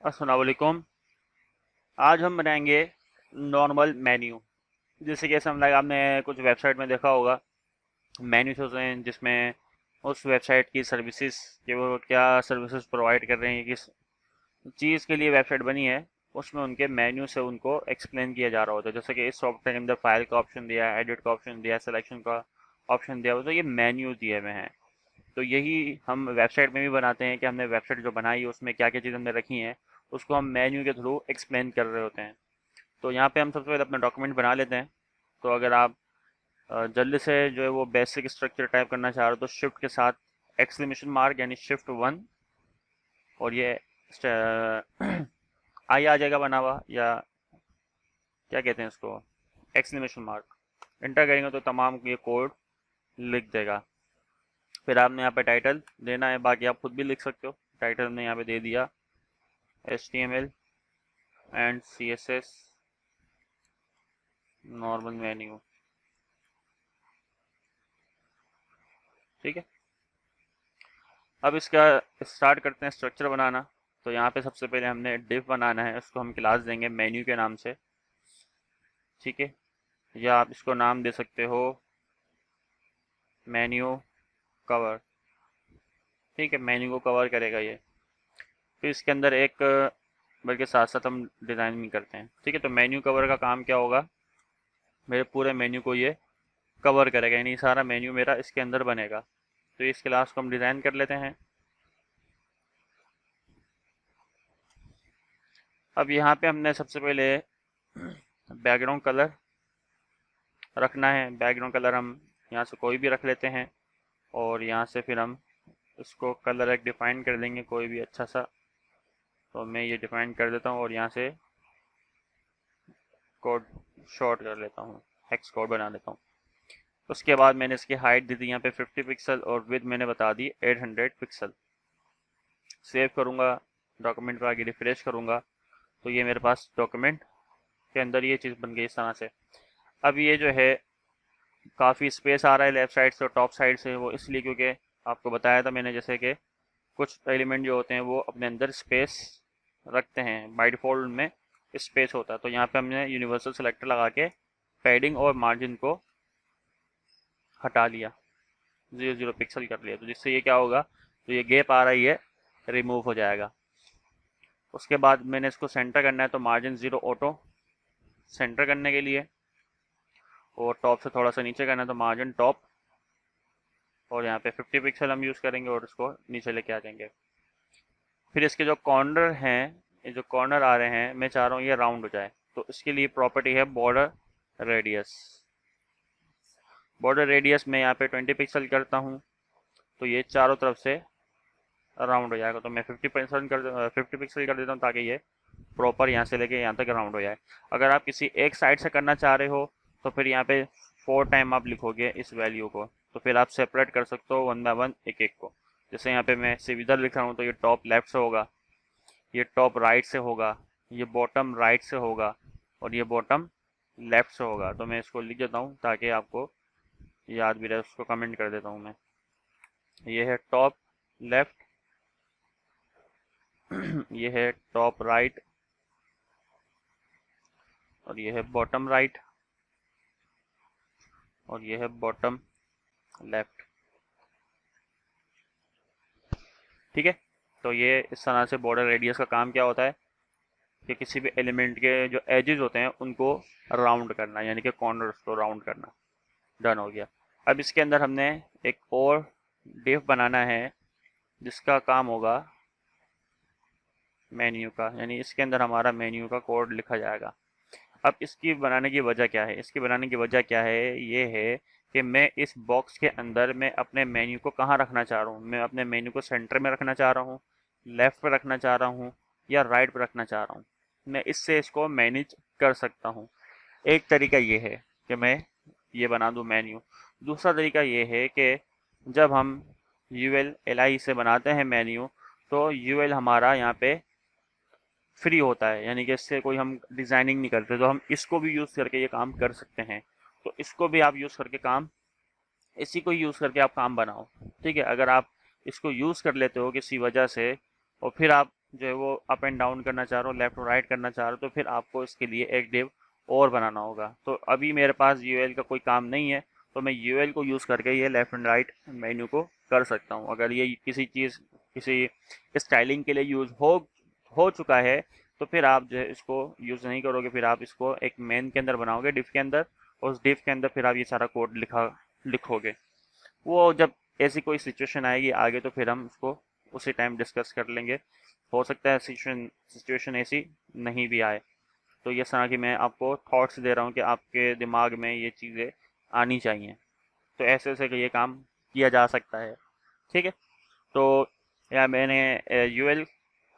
अस्सलाम वालेकुम। आज हम बनाएंगे नॉर्मल मेन्यू। जैसे कि समझ आपने कुछ वेबसाइट में देखा होगा, मेन्यूज होते हैं जिसमें उस वेबसाइट की सर्विसेज कि वो क्या सर्विसेज प्रोवाइड कर रहे हैं, किस चीज़ के लिए वेबसाइट बनी है, उसमें उनके मेन्यू से उनको एक्सप्लेन किया जा रहा होता है। जैसे कि इस सॉफ्टवेयर के अंदर फाइल का ऑप्शन दिया है, एडिट का ऑप्शन दिया है, सिलेक्शन का ऑप्शन दिया हुआ, तो ये मेन्यू दिए हुए हैं। तो यही हम वेबसाइट में भी बनाते हैं कि हमने वेबसाइट जो बनाई है उसमें क्या क्या चीज़ हमने रखी हैं, उसको हम मेन्यू के थ्रू एक्सप्लेन कर रहे होते हैं। तो यहाँ पे हम सबसे पहले अपना डॉक्यूमेंट बना लेते हैं। तो अगर आप जल्दी से जो है वो बेसिक स्ट्रक्चर टाइप करना चाह रहे हो तो शिफ्ट के साथ एक्सक्लेमेशन मार्क यानी शिफ्ट 1, और ये आई आ जाएगा बना हुआ, या क्या कहते हैं इसको, एक्सक्लेमेशन मार्क। इंटर करेंगे तो तमाम ये कोड लिख देगा। फिर आपने यहाँ पे टाइटल देना है, बाकी आप खुद भी लिख सकते हो। टाइटल हमने यहाँ पे दे दिया HTML and CSS normal menu. ठीक है, अब इसका स्टार्ट करते हैं स्ट्रक्चर बनाना। तो यहाँ पे सबसे पहले हमने डिव बनाना है, उसको हम क्लास देंगे मेन्यू के नाम से। ठीक है, या आप इसको नाम दे सकते हो मेन्यू कवर। ठीक है, मेन्यू को कवर करेगा ये। फिर इसके अंदर एक, बल्कि साथ साथ हम डिज़ाइन भी करते हैं। ठीक है, तो मेन्यू कवर का काम क्या होगा, मेरे पूरे मेन्यू को ये कवर करेगा, यानी सारा मेन्यू मेरा इसके अंदर बनेगा। तो इस क्लास को हम डिज़ाइन कर लेते हैं। अब यहाँ पे हमने सबसे पहले बैकग्राउंड कलर रखना है। बैकग्राउंड कलर हम यहाँ से कोई भी रख लेते हैं, और यहाँ से फिर हम इसको कलर एक डिफाइन कर देंगे, कोई भी अच्छा सा। तो मैं ये डिफाइन कर देता हूँ और यहाँ से कोड शॉर्ट कर लेता हूँ, हेक्स कोड बना लेता हूँ। उसके बाद मैंने इसकी हाइट दे दी यहाँ पे 50 पिक्सल, और विड्थ मैंने बता दी 800 पिक्सल। सेव करूँगा, डॉक्यूमेंट पर आगे रिफ्रेश करूँगा, तो ये मेरे पास डॉक्यूमेंट के अंदर ये चीज़ बन गई इस तरह से। अब ये जो है काफ़ी स्पेस आ रहा है लेफ्ट साइड से और टॉप साइड से, वो इसलिए क्योंकि आपको बताया था मैंने, जैसे कि कुछ एलिमेंट जो होते हैं वो अपने अंदर स्पेस रखते हैं, बाय डिफ़ॉल्ट उनमें स्पेस होता है। तो यहाँ पे हमने यूनिवर्सल सेलेक्टर लगा के पैडिंग और मार्जिन को हटा लिया, 0 0 पिक्सल कर लिया, तो जिससे ये क्या होगा, तो ये गैप आ रही है, रिमूव हो जाएगा। उसके बाद मैंने इसको सेंटर करना है, तो मार्जिन 0 ऑटो सेंटर करने के लिए, और टॉप से थोड़ा सा नीचे करना है तो मार्जिन टॉप, और यहाँ पे 50 पिक्सल हम यूज़ करेंगे और इसको नीचे लेके आ जाएंगे। फिर इसके जो कॉर्नर हैं, ये जो कॉर्नर आ रहे हैं, मैं चाह रहा हूँ ये राउंड हो जाए, तो इसके लिए प्रॉपर्टी है बॉर्डर रेडियस। बॉर्डर रेडियस में यहाँ पे 20 पिक्सल करता हूँ, तो ये चारों तरफ से राउंड हो जाएगा। तो मैं 50 पिक्सल कर देता हूँ ताकि ये प्रॉपर यहाँ से लेके यहाँ तक राउंड हो जाए। अगर आप किसी एक साइड से करना चाह रहे हो तो फिर यहाँ पे 4 टाइम आप लिखोगे इस वैल्यू को, तो फिर आप सेपरेट कर सकते हो 1 बाय 1 एक एक को। जैसे यहाँ पे मैं सिर्फ इधर लिख रहा हूँ तो ये टॉप लेफ्ट से होगा, ये टॉप राइट से होगा, ये बॉटम राइट से होगा, और ये बॉटम लेफ्ट से होगा। तो मैं इसको लिख देता हूँ ताकि आपको याद भी रहे, उसको कमेंट कर देता हूँ मैं। ये है टॉप लेफ्ट, ये है टॉप राइट, और ये है बॉटम राइट, और ये है बॉटम लेफ्ट। ठीक है, तो ये इस तरह से बॉर्डर रेडियस का काम क्या होता है कि किसी भी एलिमेंट के जो एजेस होते हैं उनको राउंड करना, यानी कि कॉर्नर्स को राउंड करना। डन हो गया। अब इसके अंदर हमने एक और डिव बनाना है जिसका काम होगा मेन्यू का, यानी इसके अंदर हमारा मेन्यू का कोड लिखा जाएगा। अब इसकी बनाने की वजह क्या है, इसकी बनाने की वजह क्या है, ये है कि मैं इस बॉक्स के अंदर मैं अपने मेन्यू को कहाँ रखना चाह रहा हूँ। मैं अपने मेन्यू को सेंटर में रखना चाह रहा हूँ, लेफ्ट पे रखना चाह रहा हूँ, या राइट पे रखना चाह रहा हूँ। मैं इससे इसको मैनेज कर सकता हूँ। एक तरीका ये है कि मैं ये बना दूँ मेन्यू। दूसरा तरीका ये है कि जब हम UL LI से बनाते हैं मेन्यू, तो UL हमारा यहाँ पे फ्री होता है, यानी कि इससे कोई हम डिज़ाइनिंग नहीं करते, तो हम इसको भी यूज़ करके ये काम कर सकते हैं। तो इसको भी आप यूज़ करके काम, इसी को यूज़ करके आप काम बनाओ। ठीक है, अगर आप इसको यूज़ कर लेते हो किसी वजह से और फिर आप जो है वो अप एंड डाउन करना चाह रहे हो, लेफ्ट और राइट करना चाह रहे हो, तो फिर आपको इसके लिए एक डिव और बनाना होगा। तो अभी मेरे पास यूएल का कोई काम नहीं है, तो मैं यूएल को यूज़ करके ये लेफ्ट एंड राइट मेन्यू को कर सकता हूँ। अगर ये किसी स्टाइलिंग के लिए यूज़ हो चुका है, तो फिर आप जो है इसको यूज़ नहीं करोगे, फिर आप इसको एक मेन के अंदर बनाओगे, डिफ के अंदर, और उस डिफ के अंदर फिर आप ये सारा कोड लिखोगे। वो जब ऐसी कोई सिचुएशन आएगी आगे, तो फिर हम उसको उसी टाइम डिस्कस कर लेंगे। हो सकता है सिचुएशन ऐसी नहीं भी आए। तो ये तरह की मैं आपको थॉट्स दे रहा हूँ कि आपके दिमाग में ये चीज़ें आनी चाहिए। तो ऐसे ऐसे ये काम किया जा सकता है। ठीक है। तो या मैंने यूएल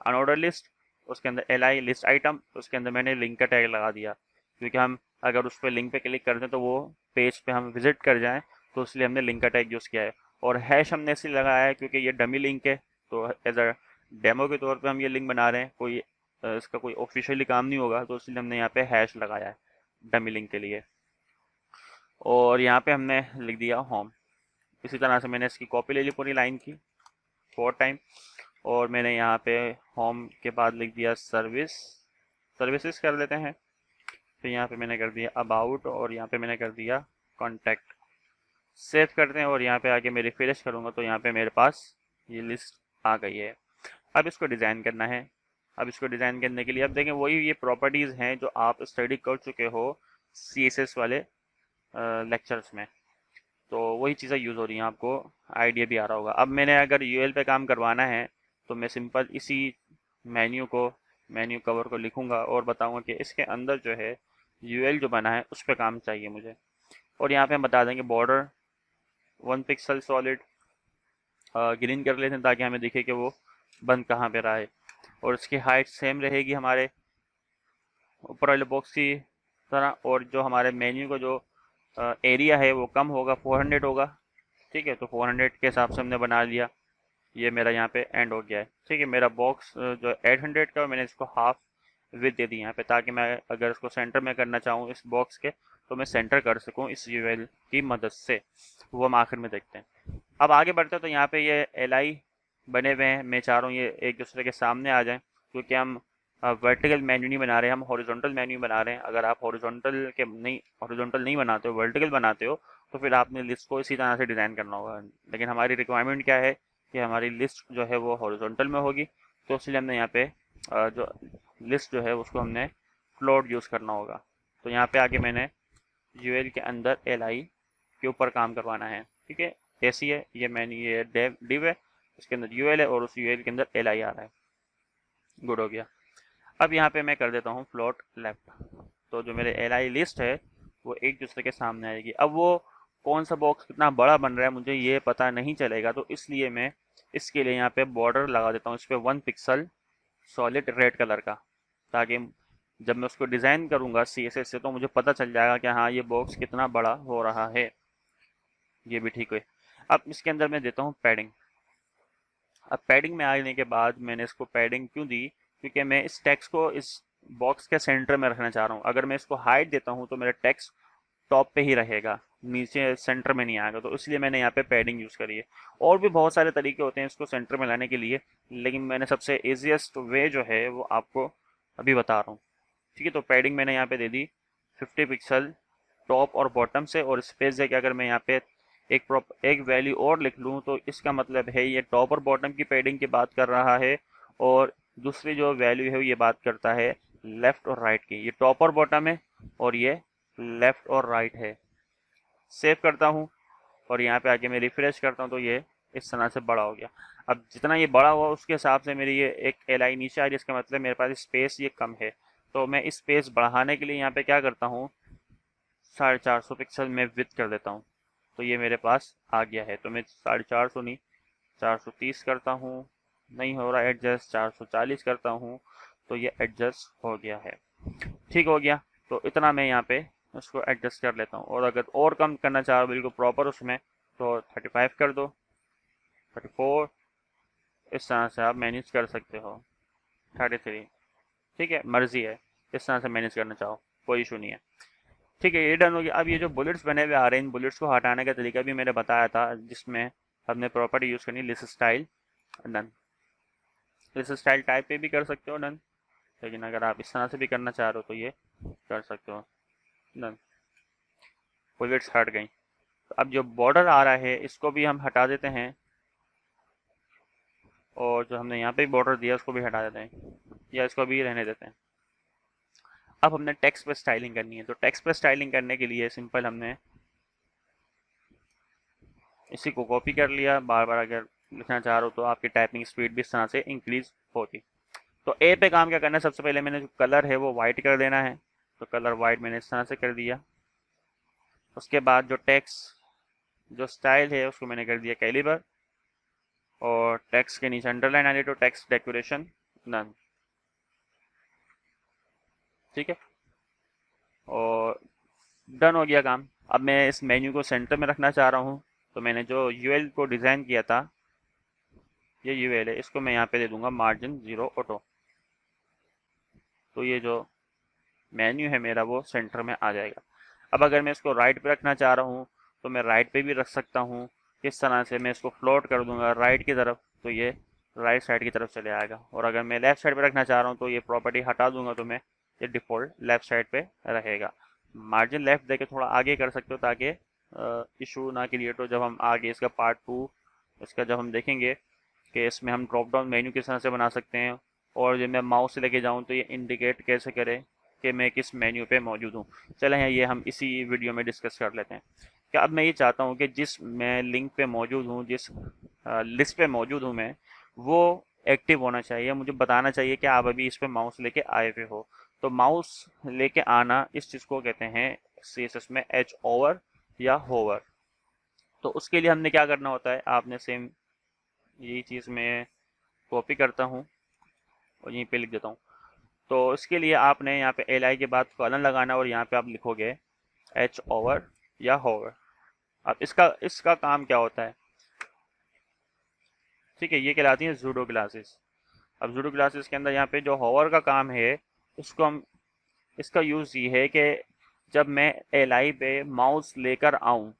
अनऑर्डर लिस्ट, उसके अंदर एल आई लिस्ट आइटम, उसके अंदर मैंने लिंक का टैग लगा दिया, क्योंकि हम अगर उस पर लिंक पे क्लिक करते हैं तो वो पेज पे हम विजिट कर जाएं, तो इसलिए हमने लिंक का टैग यूज़ किया है। और हैश हमने इसलिए लगाया है क्योंकि ये डमी लिंक है, तो एज अ डेमो के तौर पे हम ये लिंक बना रहे हैं, कोई इसका कोई ऑफिशियली काम नहीं होगा, तो इसलिए हमने यहाँ पे हैश लगाया है डमी लिंक के लिए। और यहाँ पे हमने लिख दिया होम। इसी तरह से मैंने इसकी कॉपी ले ली पूरी लाइन की 4 टाइम, और मैंने यहाँ पे होम के बाद लिख दिया सर्विसेज कर लेते हैं। फिर यहाँ पे मैंने कर दिया अबाउट, और यहाँ पे मैंने कर दिया कॉन्टैक्ट। सेव करते हैं, और यहाँ पे आके मैं रिफ्रेश करूँगा तो यहाँ पे मेरे पास ये लिस्ट आ गई है। अब इसको डिज़ाइन करना है। अब इसको डिज़ाइन करने के लिए अब देखें वही ये प्रॉपर्टीज़ हैं जो आप स्टडी कर चुके हो CSS वाले लेक्चर्स में, तो वही चीज़ें यूज़ हो रही हैं, आपको आइडिया भी आ रहा होगा। अब मैंने अगर यूएल पे काम करवाना है, तो मैं सिंपल इसी मेन्यू कवर को लिखूंगा और बताऊंगा कि इसके अंदर जो है यूएल जो बना है उस पर काम चाहिए मुझे। और यहाँ पे हम बता देंगे बॉर्डर 1 पिक्सल सॉलिड ग्रीन कर लेते हैं, ताकि हमें दिखे कि वो बंद कहाँ पे रहा है। और इसकी हाइट सेम रहेगी हमारे ऊपर वाले बॉक्स की तरह, और जो हमारे मेन्यू का जो एरिया है वो कम होगा, 400 होगा। ठीक है, तो 400 के हिसाब से हमने बना लिया। ये मेरा यहाँ पे एंड हो गया है। ठीक है, मेरा बॉक्स जो 800 का, मैंने इसको हाफ विथ दे दी यहाँ पे, ताकि मैं अगर इसको सेंटर में करना चाहूँ इस बॉक्स के, तो मैं सेंटर कर सकूँ इस यूएल की मदद से। वो हम आखिर में देखते हैं। अब आगे बढ़ते हैं, तो यहाँ पे ये एल आई बने हुए हैं, मैं चाह रहा हूँ ये एक दूसरे के सामने आ जाएं, क्योंकि हम वर्टिकल मेन्यू नहीं बना रहे हैं, हम हॉरिजॉन्टल मेन्यू बना रहे हैं। अगर आप हॉरिजॉन्टल नहीं बनाते हो, वर्टिकल बनाते हो, तो फिर आपने लिस्ट को इसी तरह से डिज़ाइन करना होगा। लेकिन हमारी रिक्वायरमेंट क्या है कि हमारी लिस्ट जो है वो हॉरिजॉन्टल में होगी, तो इसलिए हमने यहाँ पे जो लिस्ट जो है उसको हमने फ्लोट यूज़ करना होगा। तो यहाँ पे आके मैंने यूएल के अंदर एल आई के ऊपर काम करवाना है। ठीक है, ऐसी है ये मैंने ये डिव है, उसके अंदर यूएल है, और उस यूएल के अंदर एल आई आ रहा है। गुड हो गया। अब यहाँ पे मैं कर देता हूँ फ्लोट लेफ्ट, तो जो मेरे एल आई लिस्ट है वो एक दूसरे के सामने आएगी। अब वो कौन सा बॉक्स कितना बड़ा बन रहा है मुझे ये पता नहीं चलेगा, तो इसलिए मैं इसके लिए यहाँ पे बॉर्डर लगा देता हूँ इस पर 1 पिक्सल सॉलिड रेड कलर का, ताकि जब मैं उसको डिज़ाइन करूँगा CSS से, तो मुझे पता चल जाएगा कि हाँ ये बॉक्स कितना बड़ा हो रहा है। ये भी ठीक है। अब इसके अंदर मैं देता हूँ पैडिंग। अब पैडिंग में आने के बाद मैंने इसको पैडिंग क्यों दी, क्योंकि मैं इस टेक्स्ट को इस बॉक्स के सेंटर में रखना चाह रहा हूँ। अगर मैं इसको हाइड देता हूँ तो मेरा टेक्स्ट टॉप पे ही रहेगा, नीचे सेंटर में नहीं आएगा, तो इसलिए मैंने यहाँ पे पैडिंग यूज़ करी है। और भी बहुत सारे तरीके होते हैं इसको सेंटर में लाने के लिए, लेकिन मैंने सबसे ईजिएस्ट वे जो है वो आपको अभी बता रहा हूँ। ठीक है, तो पैडिंग मैंने यहाँ पे दे दी 50 पिक्सल टॉप और बॉटम से, और स्पेस दे के अगर मैं यहाँ पे एक वैल्यू और लिख लूँ, तो इसका मतलब है ये टॉप और बॉटम की पैडिंग की बात कर रहा है, और दूसरी जो वैल्यू है ये बात करता है लेफ्ट और राइट की। ये टॉप और बॉटम है, और ये लेफ्ट और राइट है। सेव करता हूँ, और यहाँ पे आके मैं रिफ्रेश करता हूँ, तो ये इस तरह से बड़ा हो गया। अब जितना ये बड़ा हुआ उसके हिसाब से मेरी ये एक एल आई नीचे आ रही है, इसका मतलब मेरे पास स्पेस ये कम है। तो मैं इस स्पेस बढ़ाने के लिए यहाँ पे क्या करता हूँ, 450 पिक्सल में विथ कर देता हूँ, तो ये मेरे पास आ गया है। तो मैं 450 नहीं 430 करता हूँ, नहीं हो रहा एडजस्ट, 440 करता हूँ, तो ये एडजस्ट हो गया है। ठीक हो गया। तो इतना मैं यहाँ पे उसको एडजस्ट कर लेता हूँ, और अगर और कम करना चाहो बिल्कुल प्रॉपर उसमें, तो 35 कर दो, 34, इस तरह से आप मैनेज कर सकते हो, 33। ठीक है, मर्जी है, इस तरह से मैनेज करना चाहो कोई इशू नहीं है। ठीक है, ये डन हो गया। अब ये जो बुलेट्स बने हुए आ रहे हैं, इन बुलेट्स को हटाने का तरीका भी मैंने बताया था, जिसमें हमने प्रॉपर्टी यूज़ करनी लिस्ट स्टाइल डन। इस स्टाइल टाइप पे भी कर सकते हो, डन। लेकिन अगर आप इस तरह से भी करना चाह रहे हो तो ये कर सकते हो, डन। बुलेट्स हट गई। तो अब जो बॉर्डर आ रहा है इसको भी हम हटा देते हैं, और जो हमने यहाँ पे बॉर्डर दिया उसको भी हटा देते हैं, या इसको भी रहने देते हैं। अब हमने टेक्स्ट पे स्टाइलिंग करनी है, तो टेक्स्ट पे स्टाइलिंग करने के लिए सिंपल हमने इसी को कॉपी कर लिया। बार बार अगर लिखना चाह रहे हो तो आपकी टाइपिंग स्पीड भी इस तरह से इंक्रीज होगी। तो ए पे काम क्या करना है, सबसे पहले मैंने जो कलर है वो वाइट कर देना है, तो कलर वाइट मैंने इस तरह से कर दिया। उसके बाद जो टेक्स्ट जो स्टाइल है उसको मैंने कर दिया कैलिबर, और टेक्स्ट के नीचे अंडरलाइन आ रही तो टेक्स्ट डेकोरेशन नन, ठीक है। और डन हो गया काम। अब मैं इस मेन्यू को सेंटर में रखना चाह रहा हूँ, तो मैंने जो यूएल को डिज़ाइन किया था, ये यूएल है, इसको मैं यहाँ पे दे दूंगा मार्जिन 0 ऑटो। तो ये जो मेन्यू है मेरा वो सेंटर में आ जाएगा। अब अगर मैं इसको राइट पे रखना चाह रहा हूँ तो मैं राइट पे भी रख सकता हूँ। किस तरह से, मैं इसको फ्लोट कर दूंगा राइट की तरफ, तो ये राइट साइड की तरफ चले आएगा। और अगर मैं लेफ्ट साइड पे रखना चाह रहा हूँ तो ये प्रॉपर्टी हटा दूंगा, तो मैं ये डिफ़ॉल्ट लेफ्ट साइड पे रहेगा। मार्जिन लेफ्ट देके थोड़ा आगे कर सकते हो ताकि इशू ना क्रिएट हो। जब हम आगे इसका पार्ट 2 इसका जब हम देखेंगे कि इसमें हम ड्रॉप डाउन मेन्यू किस तरह से बना सकते हैं, और जब मैं माउस से लेके जाऊँ तो ये इंडिकेट कैसे करे कि मैं किस मेन्यू पे मौजूद हूँ। चलें ये हम इसी वीडियो में डिस्कस कर लेते हैं। कि अब मैं ये चाहता हूँ कि जिस मैं लिंक पे मौजूद हूँ, जिस लिस्ट पे मौजूद हूँ मैं, वो एक्टिव होना चाहिए। मुझे बताना चाहिए कि आप अभी इस पे माउस लेके आए हुए हो। तो माउस लेके आना, इस चीज़ को कहते हैं सीएसएस में एच ओवर या होवर। तो उसके लिए हमने क्या करना होता है, आपने सेम यही चीज़ मैं कॉपी करता हूँ और यहीं पे लिख देता हूँ। तो इसके लिए आपने यहाँ पे एल आई के बाद कॉलन लगाना, और यहाँ पे आप लिखोगे एच ओवर या होवर। अब इसका काम क्या होता है, ठीक है, ये कहलाती है जूडो क्लासेस। अब जूडो क्लासेस के अंदर यहाँ पे जो होवर का काम है, उसको हम इसका यूज़ ये है कि जब मैं एल आई पे माउस लेकर आऊँ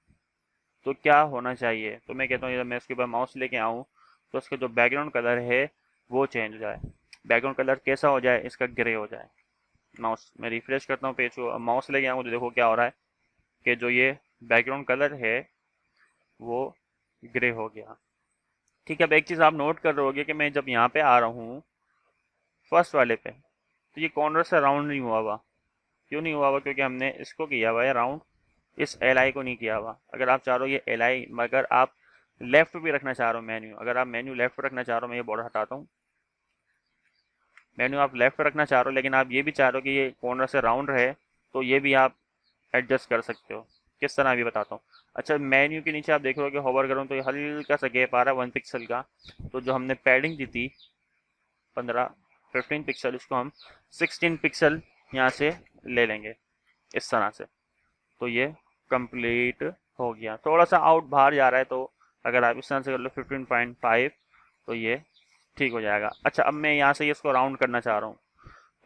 तो क्या होना चाहिए। तो मैं कहता हूँ जब मैं उसके ऊपर माउस लेके आऊँ तो उसका जो बैकग्राउंड कलर है वो चेंज हो जाए। बैकग्राउंड कलर कैसा हो जाए, इसका ग्रे हो जाए। माउस मैं रिफ्रेश करता हूँ पेज को, माउस लेके आऊँ तो देखो क्या हो रहा है कि जो ये बैकग्राउंड कलर है वो ग्रे हो गया। ठीक है। अब एक चीज़ आप नोट कर रहे होगे कि मैं जब यहाँ पे आ रहा हूँ फर्स्ट वाले पे, तो ये कॉर्नर से राउंड नहीं हुआ हुआ। क्यों नहीं हुआ हुआ, क्योंकि हमने इसको किया हुआ है राउंड, इस एल आई को नहीं किया हुआ। अगर आप चाह रहे हो ये एल आई, अगर आप लेफ्ट भी रखना चाह रहे हो मेन्यू, अगर आप मेन्यू लेफ्ट रखना चाह रहे हो, मैं ये बॉर्डर हटाता हूँ, मेन्यू आप लेफ्ट रखना चाह रहे हो लेकिन आप ये भी चाह रहे हो कि ये कॉर्नर से राउंड रहे, तो ये भी आप एडजस्ट कर सकते हो। किस तरह भी बताता हूँ। अच्छा, मेन्यू के नीचे आप देख रहे हो कि होवर करूँ तो ये हल्का सा गैप आ रहा है 1 पिक्सल का। तो जो हमने पैडिंग दी थी 15 15 पिक्सल, इसको हम 16 पिक्सल यहाँ से ले लेंगे इस तरह से। तो ये कंप्लीट हो गया। थोड़ा सा आउट बाहर जा रहा है, तो अगर आप इस तरह से कर लो 15.5, तो ये ठीक हो जाएगा। अच्छा, अब मैं यहाँ से इसको राउंड करना चाह रहा हूँ,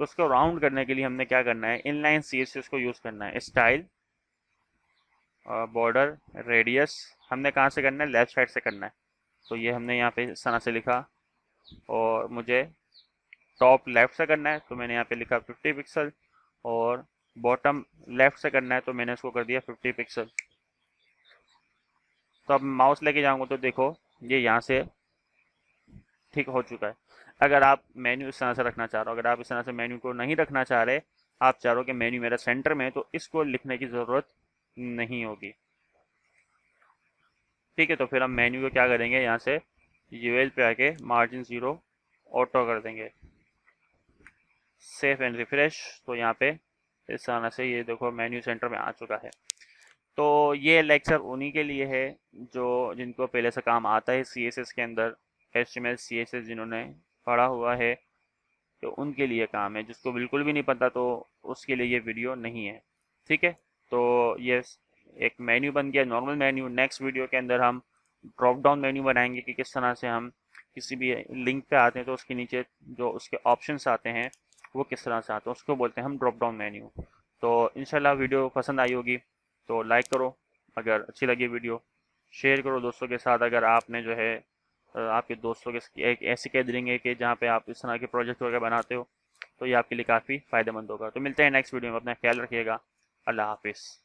तो उसको राउंड करने के लिए हमने क्या करना है, इनलाइन सीएसएस को यूज़ करना है। स्टाइल, बॉर्डर, रेडियस हमने कहाँ से करना है, लेफ्ट साइड से करना है। तो ये हमने यहाँ पे इस तरह से लिखा, और मुझे टॉप लेफ्ट से करना है तो मैंने यहाँ पे लिखा 50 पिक्सल, और बॉटम लेफ्ट से करना है तो मैंने इसको कर दिया 50 पिक्सल। तो अब माउस लेके जाऊंगा तो देखो ये यहाँ से ठीक हो चुका है। अगर आप मेन्यू इस तरह से रखना चाह रहे हो, अगर आप इस तरह से मेन्यू को नहीं रखना चाह रहे, आप चाह रहे हो कि मेन्यू मेरा सेंटर में है, तो इसको लिखने की ज़रूरत नहीं होगी। ठीक है। तो फिर हम मेन्यू को क्या करेंगे, यहाँ से यूएल पे आके मार्जिन 0 ऑटो कर देंगे, सेव एंड रिफ्रेश। तो यहाँ पे इस तरह से ये देखो मेन्यू सेंटर में आ चुका है। तो ये लेक्चर उन्हीं के लिए है जो जिनको पहले से काम आता है सीएसएस के अंदर, एचटीएमएल सीएसएस जिन्होंने पढ़ा हुआ है, तो उनके लिए काम है। जिसको बिल्कुल भी नहीं पता तो उसके लिए ये वीडियो नहीं है। ठीक है। तो ये एक मेन्यू बन गया, नॉर्मल मेन्यू। नेक्स्ट वीडियो के अंदर हम ड्रॉप डाउन मेन्यू बनाएंगे कि किस तरह से हम किसी भी लिंक पे आते हैं तो उसके नीचे जो उसके ऑप्शंस आते हैं वो किस तरह से आते हैं, उसको बोलते हैं हम ड्रॉप डाउन मेन्यू। तो इंशाल्लाह वीडियो पसंद आई होगी तो लाइक करो, अगर अच्छी लगी वीडियो शेयर करो दोस्तों के साथ। अगर आपने जो है आपके दोस्तों के एक ऐसी गैदरिंग है कि जहाँ पे आप इस तरह के प्रोजेक्ट वगैरह बनाते हो, तो ये आपके लिए काफ़ी फ़ायदेमंद होगा। तो मिलते हैं नेक्स्ट वीडियो में, अपना ख्याल रखिएगा। अल्लाह हाफिज़।